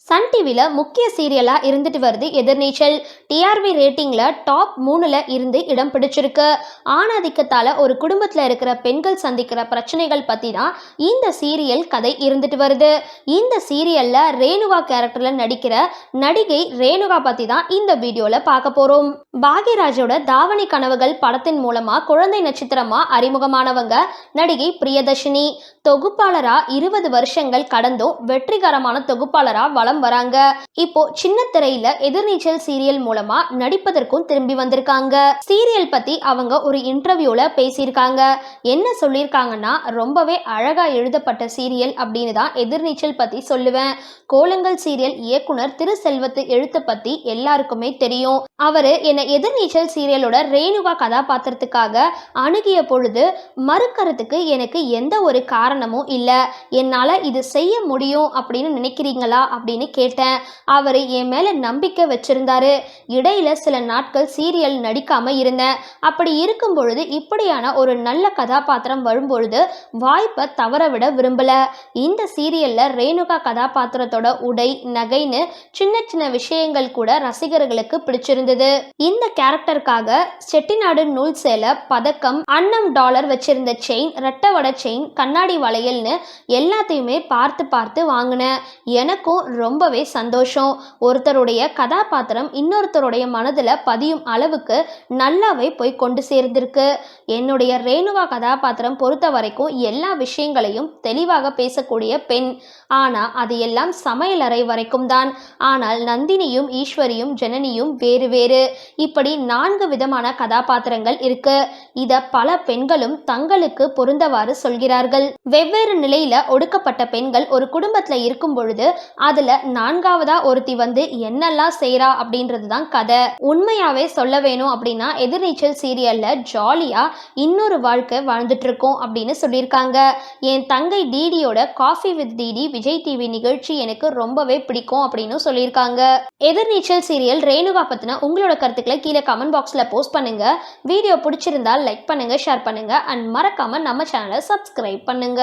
Sun டிவியில் முக்கிய சீரியலாக இருந்துட்டு வருது எதிர்நீச்சல். டிஆர்பி ரேட்டிங்கில் டாப் 3ல் இருந்து இடம் பிடிச்சிருக்கு. ஆணாதிக்கத்தால் ஒரு குடும்பத்தில் இருக்கிற பெண்கள் சந்திக்கிற பிரச்சனைகள் பற்றி தான் இந்த சீரியல் கதை இருந்துட்டு வருது. இந்த சீரியலில் ரேணுகா கேரக்டரில் நடிக்கிற நடிகை ரேணுகா பற்றி தான் இந்த வீடியோவில் பார்க்க போகிறோம். பாக்யராஜோட தாவணி கனவுகள் படத்தின் மூலமாக குழந்தை நட்சத்திரமாக அறிமுகமானவங்க நடிகை பிரியதர்ஷினி. தொகுப்பாளராக 20 வருஷங்கள் கடந்தும் வெற்றிகரமான தொகுப்பாளராக வலம் வராங்க. இப்போ சின்ன திரையில எதிர்நீச்சல் சீரியல் மூலமா நடிப்பதற்கும் திரும்பி வந்திருக்காங்க. சீரியல் பத்தி அவங்க ஒரு இன்டர்வியூல பேசியிருக்காங்க. என்ன சொல்லியிருக்காங்கன்னா, ரொம்பவே அழகா எழுதப்பட்ட சீரியல் அப்படின்னு தான் எதிர்நீச்சல் பத்தி சொல்லுவேன். கோலங்கள் சீரியல் இயக்குனர் திரு செல்வத்து எழுத்த பத்தி எல்லாருக்குமே தெரியும். அவரு என்ன எதிர்நீச்சல் சீரியலோட ரேணுகா கதாபாத்திரத்துக்காக அணுகிய பொழுது மறுக்கறதுக்கு எனக்கு எந்த ஒரு காரணமும் இல்லை. என்னால இது செய்ய முடியும் அப்படின்னு நினைக்கிறீங்களா அப்படின்னு கேட்டேன். அவர் என் மேல நம்பிக்கை வச்சிருந்தாரு. இடையில சில நாட்கள் சீரியல் நடிக்காம இருந்தேன். அப்படி இருக்கும் பொழுது இப்படியான ஒரு நல்ல கதாபாத்திரம் வரும்பொழுது வாய்ப்பை தவற விட விரும்பல. இந்த சீரியல்ல ரேணுகா கதாபாத்திரத்தோட உடை, நகைன்னு சின்ன சின்ன விஷயங்கள் கூட ரசிகர்களுக்கு பிடிச்சிருந்தது. இந்த கேரக்டருக்காக செட்டிநாடு நூல் சேலை, பதக்கம், அன்னம் டாலர் வச்சிருந்த செயின், ரெட்டவடை செயின், கண்ணாடி வளையல்னு எல்லாத்தையுமே பார்த்து பார்த்து வாங்கினேன். எனக்கும் ரொம்பவே சந்தோஷம். ஒருத்தருடைய கதாபாத்திரம் இன்னொருத்தருடைய மனதில் பதியும் அளவுக்கு நல்லாவே போய் கொண்டு சேர்ந்திருக்கு. என்னுடைய ரேணுகா கதாபாத்திரம் பொறுத்த வரைக்கும் எல்லா விஷயங்களையும் தெளிவாக பேசக்கூடிய பெண். ஆனால் அது எல்லாம் சமையலறை வரைக்கும் தான். ஆனால் நந்தினியும் ஈஸ்வரியும் ஜனனியும் வேறு வேறு. இப்படி 4 விதமான கதாபாத்திரங்கள் இருக்கு. இதை பல பெண்களும் தங்களுக்கு பொருந்தவாறு சொல்கிறார்கள். வெவ்வேறு நிலையில ஒடுக்கப்பட்ட பெண்கள் ஒரு குடும்பத்தில் இருக்கும் பொழுது அதுல 4வதா ஒருத்தி வந்து என்னெல்லாம் செய்யறா அப்படின்றது தான் கதை. உண்மையாவே சொல்ல வேணும் அப்படின்னா எதிர்நீச்சல் சீரியல்ல ஜாலியா இன்னொரு வாழ்க்கை வாழ்ந்துட்டு இருக்கோம் அப்படின்னு சொல்லியிருக்காங்க. என் தங்கை டிடியோட coffee with DD Vijay TV நிகழ்ச்சி எனக்கு ரொம்பவே பிடிக்கும் அப்படின்னு சொல்லியிருக்காங்க. எதிர்நீச்சல் சீரியல் ரேணுகா பத்தின உங்களோட கருத்துக்களை கீழே கமெண்ட் பாக்ஸ்ல போஸ்ட் பண்ணுங்க. வீடியோ பிடிச்சிருந்தா லைக் பண்ணுங்க, ஷேர் பண்ணுங்க அண்ட் மறக்காம நம்ம சேனலை சப்ஸ்கிரைப் பண்ணுங்க.